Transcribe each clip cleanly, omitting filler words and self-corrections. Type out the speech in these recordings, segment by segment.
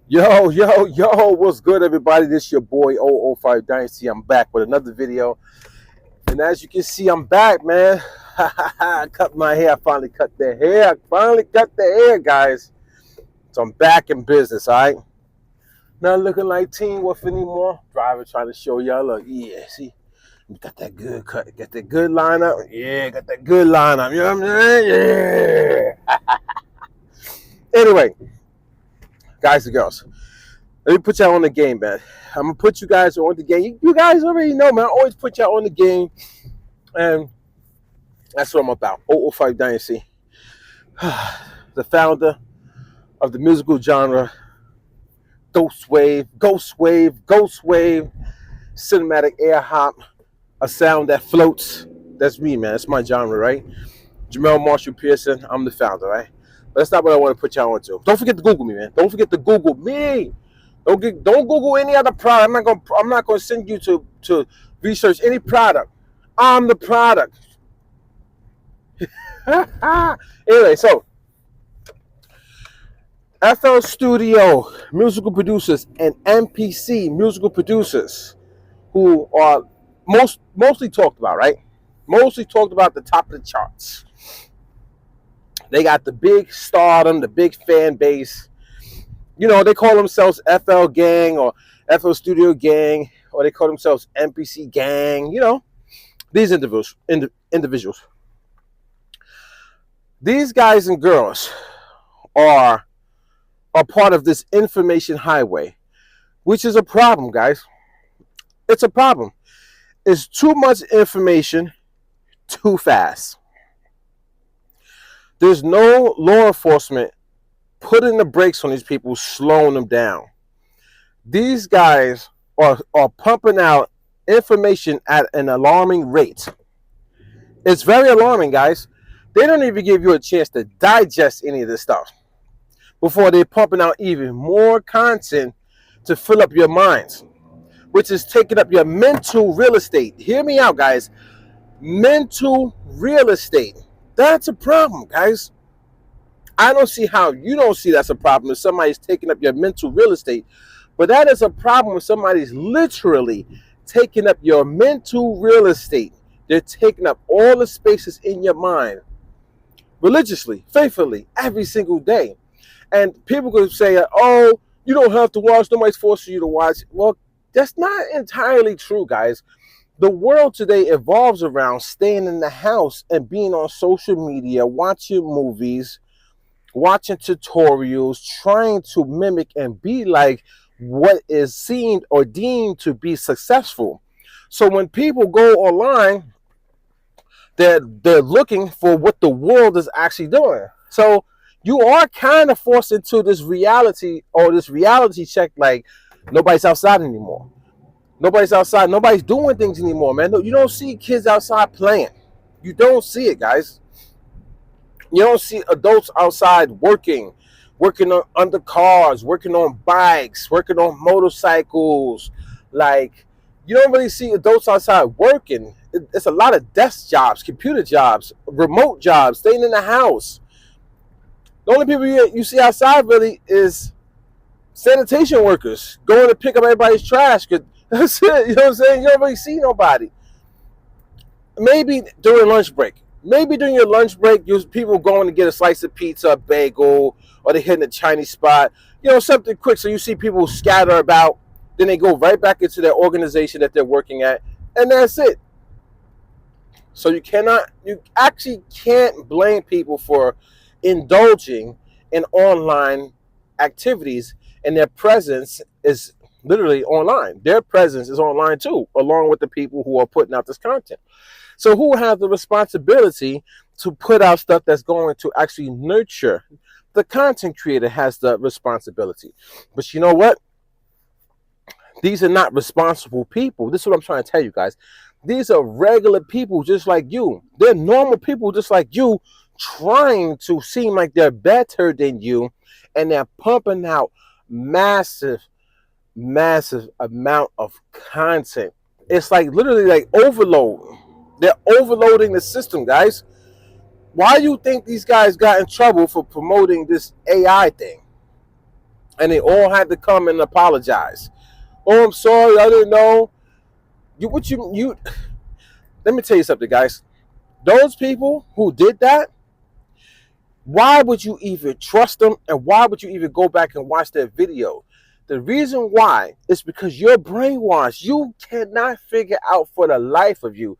Yo, what's good, everybody? This your boy 005 Dynasty. I'm back with another video. And as you can see, I'm back, man. I cut my hair. I finally cut the hair. Guys. So I'm back in business, all right? Not looking like Teen Wolf anymore. Driver trying to show y'all, look, yeah, see? Got that good cut. Got that good lineup. Yeah, got that good lineup. You know what I'm saying? Yeah. Anyway, guys and girls. Let me put y'all on the game, man. I'm going to put you guys on the game. You guys already know, man. I always put y'all on the game. And that's what I'm about. 005 Dynasty. The founder of the musical genre, Ghost Wave, cinematic air hop, a sound that floats. That's me, man. That's my genre, right? Jamel Marshall Pearson. I'm the founder, right? But that's not what I want to put y'all onto. Don't forget to Google me, man. Don't forget to Google me. Don't Google any other product. I'm not gonna send you to research any product. I'm the product. Anyway, so FL Studio musical producers and MPC musical producers who are mostly talked about, right? Mostly talked about the top of the charts. They got the big stardom, the big fan base. You know, they call themselves FL Gang or FL Studio Gang, or they call themselves MPC Gang. You know, these individuals. These guys and girls are part of this information highway, which is a problem, guys. It's a problem. It's too much information too fast. There's no law enforcement putting the brakes on these people, slowing them down. These guys are pumping out information at an alarming rate. It's very alarming, guys. They don't even give you a chance to digest any of this stuff before they're pumping out even more content to fill up your minds, which is taking up your mental real estate. Hear me out, guys. Mental real estate. That's a problem, guys. I don't see how you don't see that's a problem if somebody's taking up your mental real estate. But that is a problem if somebody's literally taking up your mental real estate. They're taking up all the spaces in your mind religiously, faithfully, every single day. And people could say, oh, you don't have to watch. Nobody's forcing you to watch. Well, that's not entirely true, guys. The world today evolves around staying in the house and being on social media, watching movies, watching tutorials, trying to mimic and be like what is seen or deemed to be successful. So when people go online, they're looking for what the world is actually doing. So you are kind of forced into this reality or this reality check, like nobody's outside anymore. Nobody's outside. Nobody's doing things anymore, man. You don't see kids outside playing. You don't see it, guys. You don't see adults outside working on under cars, working on bikes, working on motorcycles. Like, you don't really see adults outside working. It's a lot of desk jobs, computer jobs, remote jobs, staying in the house. The only people you see outside really is sanitation workers going to pick up everybody's trash. That's it. You know what I'm saying? You don't really see nobody. Maybe during lunch break. Maybe during your lunch break, people going to get a slice of pizza, a bagel, or they're hitting a Chinese spot. You know, something quick. So you see people scatter about. Then they go right back into their organization that they're working at. And that's it. So you actually can't blame people for indulging in online activities, and their presence is literally online. Their presence is online too, along with the people who are putting out this content. So who has the responsibility to put out stuff that's going to actually nurture? The content creator has the responsibility. But you know what? These are not responsible people. This is what I'm trying to tell you guys. These are regular people just like you. They're normal people just like you, trying to seem like they're better than you, and they're pumping out massive amount of content. It's like literally like overload. They're overloading the system, guys. Why do you think these guys got in trouble for promoting this AI thing? and they all had to come and apologize. Oh, I'm sorry, I didn't know. You. Let me tell you something, guys. Those people who did that, why would you even trust them, and why would you even go back and watch their video? The reason why is because you're brainwashed. You cannot figure out for the life of you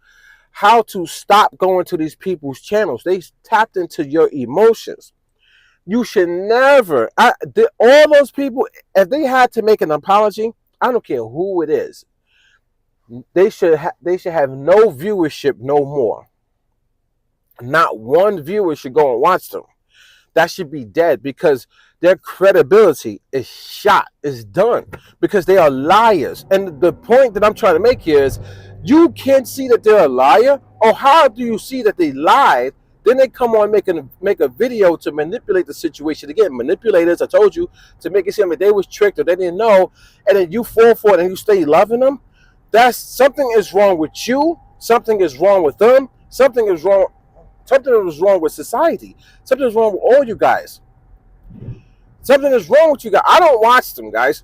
how to stop going to these people's channels. They tapped into your emotions. You should never. All those people, if they had to make an apology, I don't care who it is. They should have no viewership no more. Not one viewer should go and watch them. That should be dead, because their credibility is shot, is done, because they are liars. And the point that I'm trying to make here is, you can't see that they're a liar, or how do you see that they lied? Then they come on make a video to manipulate the situation. Again, manipulators, I told you, to make it seem like they was tricked or they didn't know, and then you fall for it and you stay loving them. That's something is wrong with you. Something is wrong with them. Something is wrong with society. Something is wrong with all you guys. Something is wrong with you guys. I don't watch them, guys.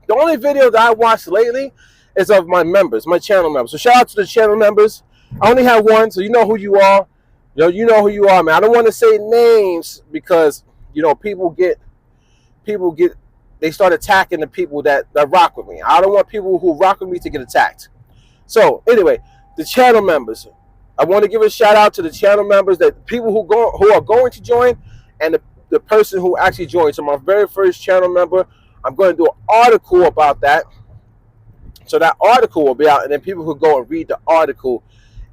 The only video that I watched lately is of my members, my channel members. So shout out to the channel members. I only have one, so you know who you are. You know who you are, man. I don't want to say names because, people they start attacking the people that rock with me. I don't want people who rock with me to get attacked. So anyway, the channel members. I want to give a shout out to the channel members, that people who are going to join, and the person who actually joined. So my very first channel member, I'm going to do an article about that. So that article will be out, and then people who go and read the article.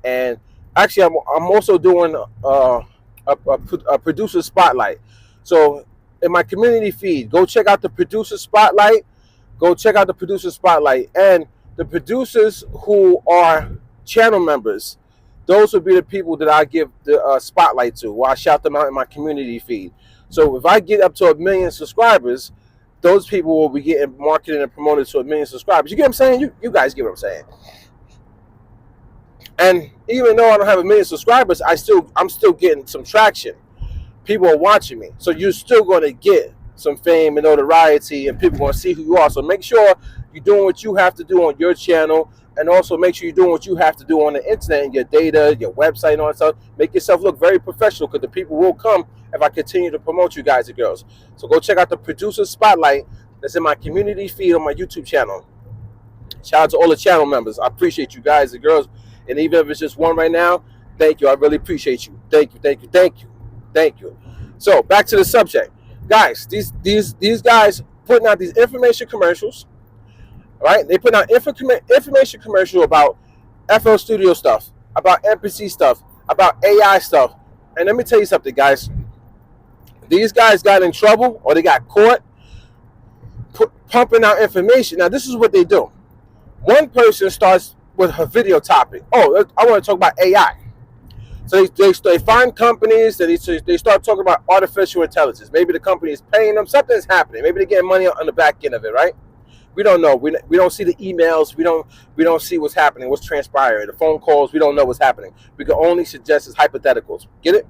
And actually, I'm also doing a producer spotlight. So in my community feed, go check out the producer spotlight. Go check out the producer spotlight, and the producers who are channel members. Those would be the people that I give the spotlight to, or I shout them out in my community feed. So if I get up to 1 million subscribers, those people will be getting marketed and promoted to 1 million subscribers. You get what I'm saying? You guys get what I'm saying? And even though I don't have 1 million subscribers, I'm still getting some traction. People are watching me. So you're still going to get some fame and notoriety, and people are going to see who you are. So make sure you're doing what you have to do on your channel, and also make sure you're doing what you have to do on the internet and your data, your website, and all that stuff. Make yourself look very professional, because the people will come if I continue to promote you guys and girls. So go check out the producer spotlight that's in my community feed on my YouTube channel. Shout out to all the channel members. I appreciate you guys and girls. And even if it's just one right now, thank you. I really appreciate you. Thank you, thank you, thank you, thank you. So back to the subject. Guys, these guys putting out these information commercials. Right? They put out information commercial about FL Studio stuff, about MPC stuff, about AI stuff. And let me tell you something, guys. These guys got in trouble, or they got caught pumping out information. Now, this is what they do. One person starts with a video topic. Oh, I want to talk about AI. So they find companies that they start talking about artificial intelligence. Maybe the company is paying them. Something's happening. Maybe they're getting money on the back end of it, right? We don't know. We don't see the emails. We don't see what's happening, what's transpiring. The phone calls, we don't know what's happening. We can only suggest as hypotheticals. Get it?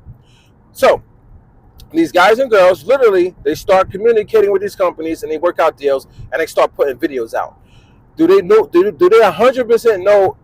So these guys and girls, literally, they start communicating with these companies, and they work out deals, and they start putting videos out. Do they know? Do they 100% know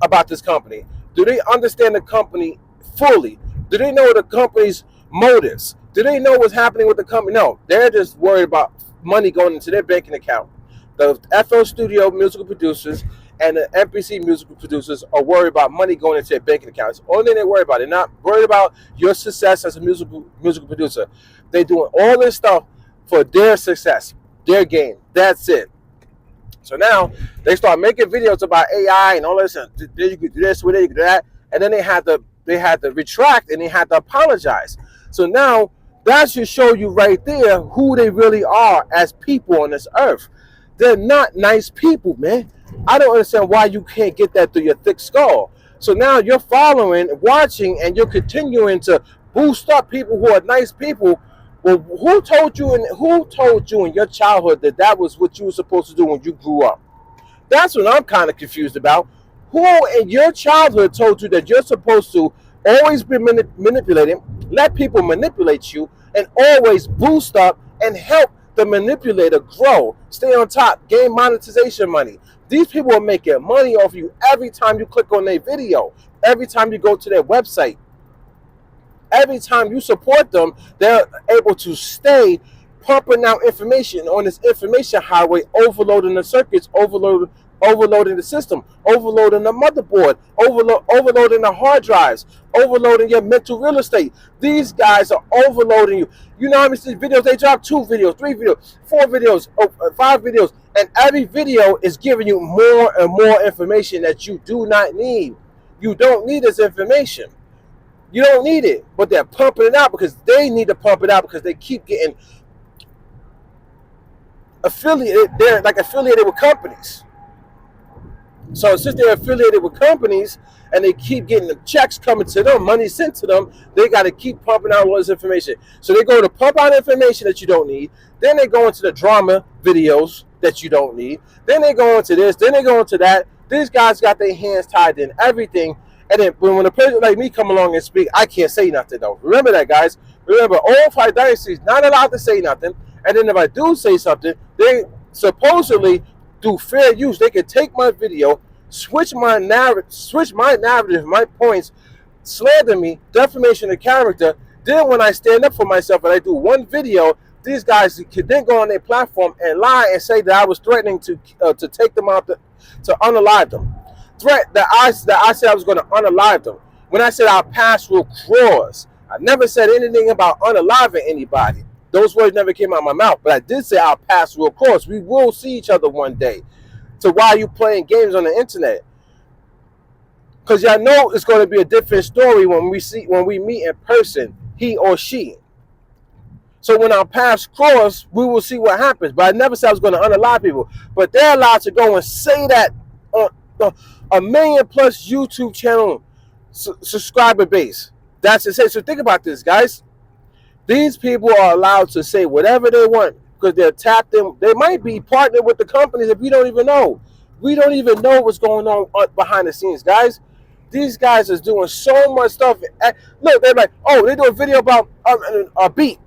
about this company? Do they understand the company fully? Do they know the company's motives? Do they know what's happening with the company? No, they're just worried about money going into their banking account. The FL Studio musical producers and the MPC musical producers are worried about money going into their banking accounts. Only thing they worry about. They're not worried about your success as a musical producer. They're doing all this stuff for their success, their gain. That's it. So now they start making videos about AI and all this. And you could do this, you could do that, and then they had to retract, and they had to apologize. So now that should show you right there who they really are as people on this earth. They're not nice people, man. I don't understand why you can't get that through your thick skull. So now you're following, watching, and you're continuing to boost up people who are nice people. Well, who told you in your childhood that was what you were supposed to do when you grew up? That's what I'm kind of confused about. Who in your childhood told you that you're supposed to always be manipulated, let people manipulate you, and always boost up and help the manipulator, grow, stay on top, gain monetization money. These people are making money off you every time you click on their video, every time you go to their website. Every time you support them, they're able to stay pumping out information on this information highway, overloading the circuits, overloading the system, overloading the motherboard, overloading the hard drives, overloading your mental real estate. These guys are overloading you. You know how many videos they drop? 2 videos, 3 videos, 4 videos, 5 videos, and every video is giving you more and more information that you do not need. You don't need this information. You don't need it, but they're pumping it out because they need to pump it out because they keep getting affiliated. They're like affiliated with companies. So since they're affiliated with companies and they keep getting the checks coming to them, money sent to them, they got to keep pumping out all this information. So they go to pump out information that you don't need. Then they go into the drama videos that you don't need. Then they go into this. Then they go into that. These guys got their hands tied in everything. And then when a person like me come along and speak, I can't say nothing though. Remember that, guys. Remember, all 5 dynasties not allowed to say nothing. And then if I do say something, they supposedly do fair use. They can take my video, switch my narrative, my points, slander me, defamation of character. Then when I stand up for myself and I do one video, these guys can then go on their platform and lie and say that I was threatening to take them out, to unalive them. Threat that I said I was going to unalive them. When I said our paths will cross, I never said anything about unaliving anybody. Those words never came out of my mouth, but I did say our paths will cross. We will see each other one day. So why are you playing games on the internet? Because y'all know it's going to be a different story when we meet in person, he or she. So when our paths cross, we will see what happens. But I never said I was going to unalive people. But they're allowed to go and say that on a million plus YouTube channel subscriber base. That's it. So think about this, guys. These people are allowed to say whatever they want because they're tapped in. They might be partnered with the companies if we don't even know. We don't even know what's going on behind the scenes, guys. These guys are doing so much stuff. Look, they're like, oh, they do a video about a beat.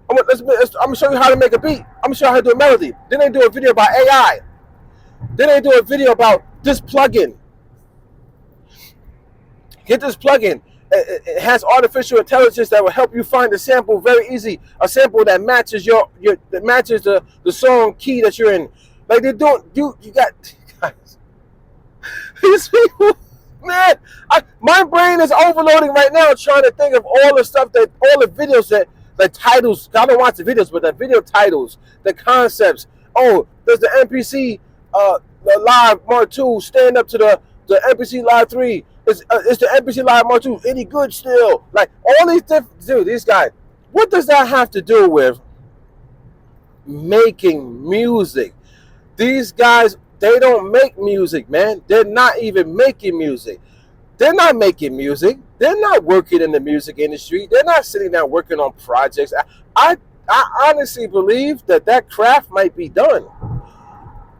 I'm going to show you how to make a beat. I'm going to show you how to do a melody. Then they do a video about AI. Then they do a video about this plugin. Get this plugin. It has artificial intelligence that will help you find a sample very easy. A sample that matches that matches the song key that you're in. Like they don't. You got guys. These people, man. My brain is overloading right now, trying to think of all the stuff all the videos the titles. I don't watch the videos, but the video titles, the concepts. Oh, there's the MPC. The Live Mark II, stand up to the MPC Live 3. It's the MPC Live Mark II any good still? Like all these different, dude, these guys. What does that have to do with making music? These guys, they don't make music, man. They're not even making music. They're not making music. They're not working in the music industry. They're not sitting down working on projects. I honestly believe that craft might be done.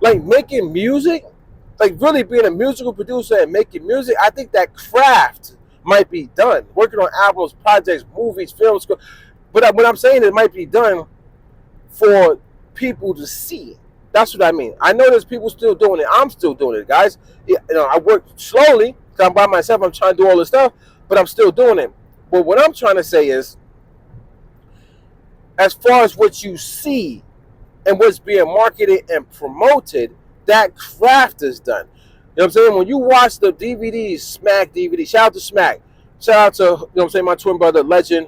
Like making music, like really being a musical producer and making music, I think that craft might be done. Working on albums, projects, movies, films. But what I'm saying, it might be done for people to see. That's what I mean. I know there's people still doing it. I'm still doing it, guys. I work slowly because I'm by myself. I'm trying to do all this stuff, but I'm still doing it. But what I'm trying to say is, as far as what you see and what's being marketed and promoted, that craft is done. You know what I'm saying? When you watch the DVDs, Smack DVD, shout out to Smack. Shout out to, you know what I'm saying, my twin brother, Legend,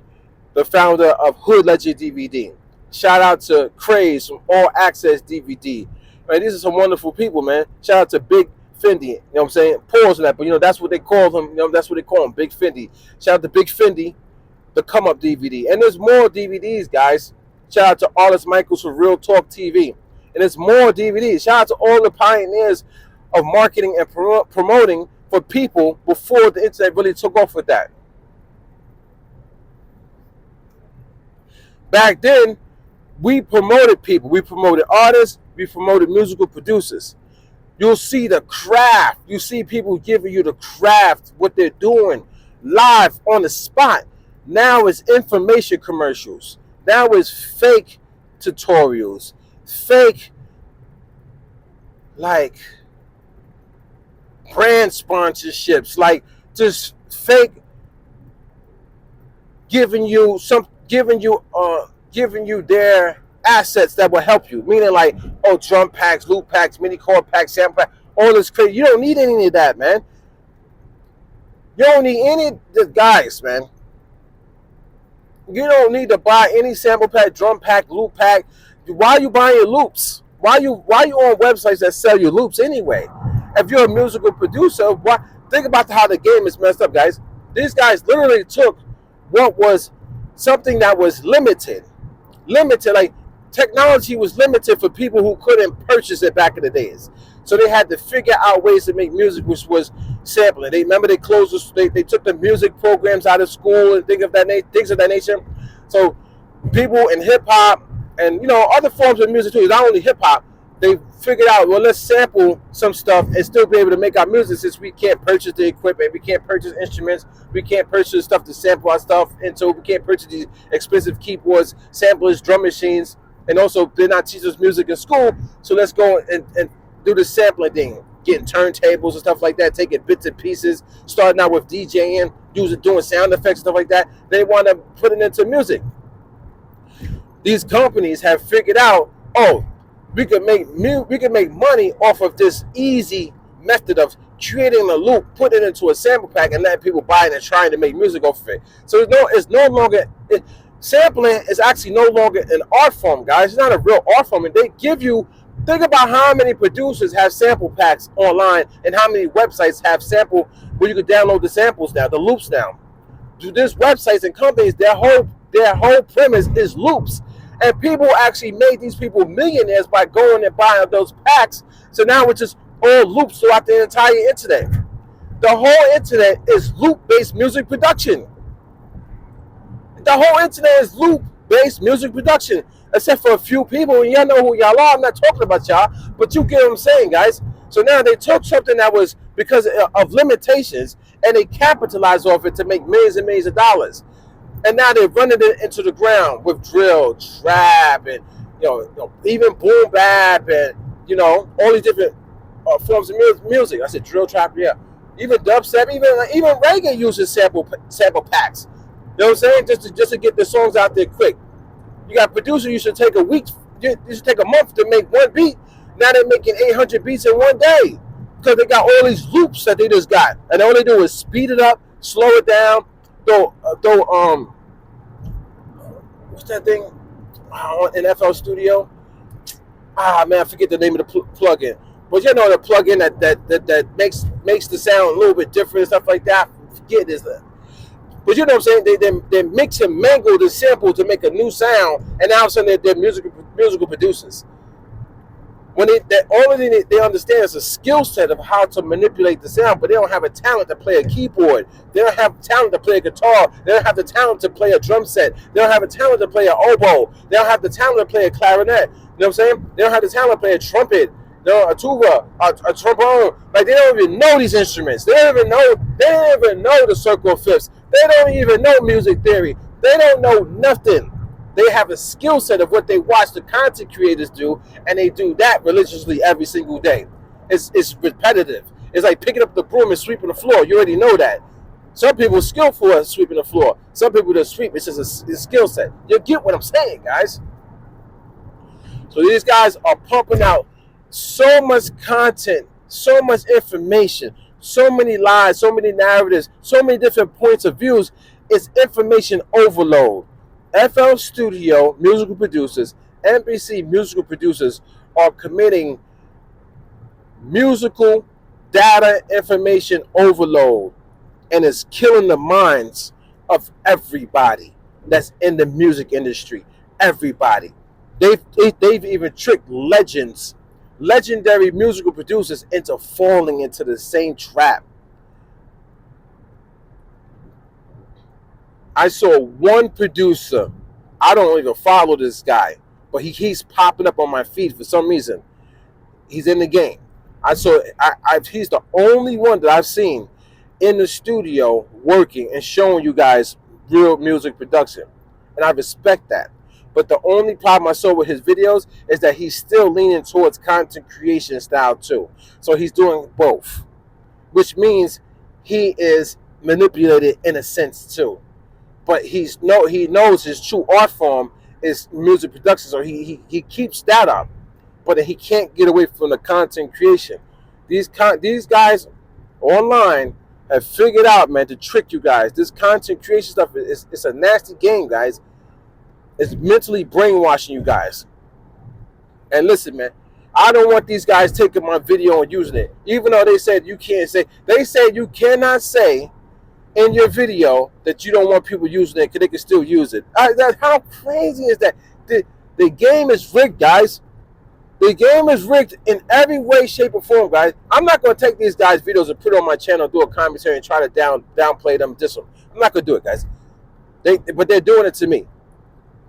the founder of Hood Legend DVD. Shout out to Craze from All Access DVD. Right, these are some wonderful people, man. Shout out to Big Fendi. You know what I'm saying? Pause on that, but that's what they call them. That's what they call him, Big Fendi. Shout out to Big Fendi, the Come Up DVD. And there's more DVDs, guys. Shout out to Arliss Michaels for Real Talk TV. And there's more DVDs. Shout out to all the pioneers of marketing and promoting for people before the internet really took off with that. Back then, we promoted people. We promoted artists. We promoted musical producers. You'll see the craft. You see people giving you the craft, what they're doing live on the spot. Now it's information commercials. Now it's fake tutorials, fake like brand sponsorships, like just fake giving you their assets that will help you. Meaning like, oh, drum packs, loop packs, mini chord packs, sample packs, all this crazy. You don't need any of that, man. You don't need any of the guys, man. You don't need to buy any sample pack, drum pack, loop pack. Why are you buying your loops? Why you on websites that sell you loops anyway? If you're a musical producer, think about how the game is messed up, guys. These guys literally took what was something that was limited, like technology was limited for people who couldn't purchase it back in the days. So they had to figure out ways to make music, which was sampling. They closed. They took the music programs out of school and things of that nature. So people in hip hop and other forms of music too, not only hip hop, they figured out, well, let's sample some stuff and still be able to make our music, since we can't purchase the equipment, we can't purchase instruments, we can't purchase stuff to sample our stuff, and so we can't purchase these expensive keyboards, samplers, drum machines, and also they're not teaching us music in school. So let's go and do the sampling thing, getting turntables and stuff like that, taking bits and pieces, starting out with DJing, doing sound effects and stuff like that. They want to put it into music. These companies have figured out, oh, we could make money off of this easy method of creating a loop, putting it into a sample pack, and letting people buy it and trying to make music off of it. So sampling is actually no longer an art form, guys. It's not a real art form. And think about how many producers have sample packs online and how many websites have sample where you can download the samples now, the loops now. These websites and companies, their whole premise is loops. And people actually made these people millionaires by going and buying those packs. So now it's just all loops throughout the entire internet. The whole internet is loop-based music production. The whole internet is loop-based music production, except for a few people. And y'all know who y'all are. I'm not talking about y'all, but you get what I'm saying, guys. So now they took something that was because of limitations, and they capitalized off it to make millions and millions of dollars. And now they're running it into the ground with drill, trap, and even boom bap, and all these different forms of music. I said drill, trap, yeah. Even dubstep, even reggae uses sample packs. You know what I'm saying? Just to get the songs out there quick. You got producers. You should take a week. You should take a month to make one beat. Now they're making 800 beats in one day because they got all these loops that they just got, and all they do is speed it up, slow it down. What's that thing in FL Studio? Man, I forget the name of the plugin. But the plugin that makes the sound a little bit different and stuff like that. Forget this. But you know what I'm saying? They mix and mangle the sample to make a new sound, and now all of a sudden they're musical producers. When they understand is a skill set of how to manipulate the sound, but they don't have a talent to play a keyboard. They don't have talent to play a guitar. They don't have the talent to play a drum set. They don't have a talent to play an oboe. They don't have the talent to play a clarinet. You know what I'm saying? They don't have the talent to play a trumpet, a tuba, a trombone. Like, they don't even know these instruments. They don't even know the circle of fifths. They don't even know music theory. They don't know nothing. They have a skill set of what they watch the content creators do, and they do that religiously every single day. It's repetitive. It's like picking up the broom and sweeping the floor. You already know that. Some people are skillful at sweeping the floor. Some people just sweep. It's just a skill set. You get what I'm saying, guys? So these guys are pumping out so much content, so much information, so many lies, so many narratives, so many different points of views. It's information overload. FL Studio musical producers, MPC musical producers are committing musical data information overload, and it's killing the minds of everybody that's in the music industry. Everybody. They've even tricked legendary musical producers into falling into the same trap. I saw one producer. I don't even follow this guy, but he's popping up on my feed for some reason. He's in the game. He's the only one that I've seen in the studio working and showing you guys real music production, and I respect that. But the only problem I saw with his videos is that he's still leaning towards content creation style too. So he's doing both, which means he is manipulated in a sense too. But he knows his true art form is music production, so he keeps that up. But he can't get away from the content creation. These guys online have figured out, man, to trick you guys. This content creation stuff is it's a nasty game, guys. It's mentally brainwashing you guys. And listen, man, I don't want these guys taking my video and using it. Even though they said you can't say, they said you cannot say in your video that you don't want people using it because they can still use it. How crazy is that? The game is rigged, guys. The game is rigged in every way, shape, or form, guys. I'm not going to take these guys' videos and put it on my channel, do a commentary, and try to downplay them, diss them. I'm not going to do it, guys. But they're doing it to me.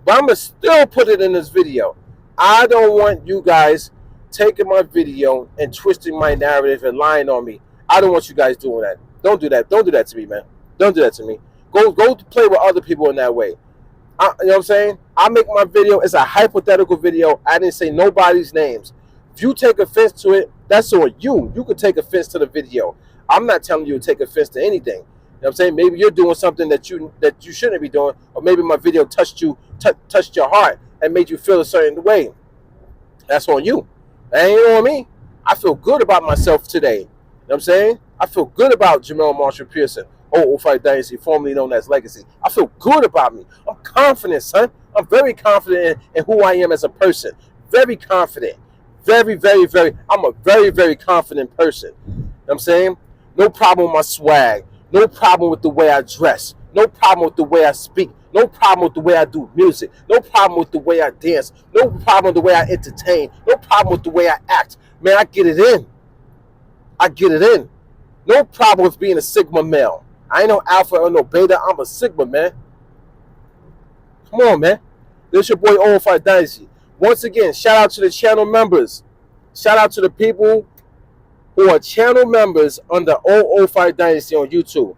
But I'm going to still put it in this video. I don't want you guys taking my video and twisting my narrative and lying on me. I don't want you guys doing that. Don't do that. Don't do that to me, man. Don't do that to me. Go play with other people in that way. You know what I'm saying? I make my video. It's a hypothetical video. I didn't say nobody's names. If you take offense to it, that's on you. You could take offense to the video. I'm not telling you to take offense to anything. You know what I'm saying? Maybe you're doing something that you shouldn't be doing, or maybe my video touched your heart and made you feel a certain way. That's on you. And you know what I mean? I feel good about myself today. You know what I'm saying? I feel good about Jamel Marshall Pearson, 005 Dynasty, formerly known as Legacy. I feel good about me. I'm confident, son. I'm very confident in who I am as a person. Very confident. Very, very, very. I'm a very, very confident person. You know what I'm saying? No problem with my swag. No problem with the way I dress. No problem with the way I speak. No problem with the way I do music. No problem with the way I dance. No problem with the way I entertain. No problem with the way I act. Man, I get it in. I get it in. No problem with being a Sigma male. I ain't no alpha or no beta. I'm a Sigma, man. Come on, man. This your boy 005 Dynasty. Once again, shout out to the channel members. Shout out to the people who are channel members under 005 Dynasty on YouTube.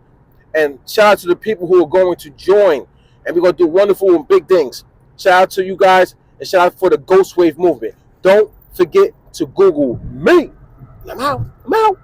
And shout out to the people who are going to join. And we're going to do wonderful and big things. Shout out to you guys. And shout out for the Ghost Wave movement. Don't forget to Google me. I'm out. I'm out.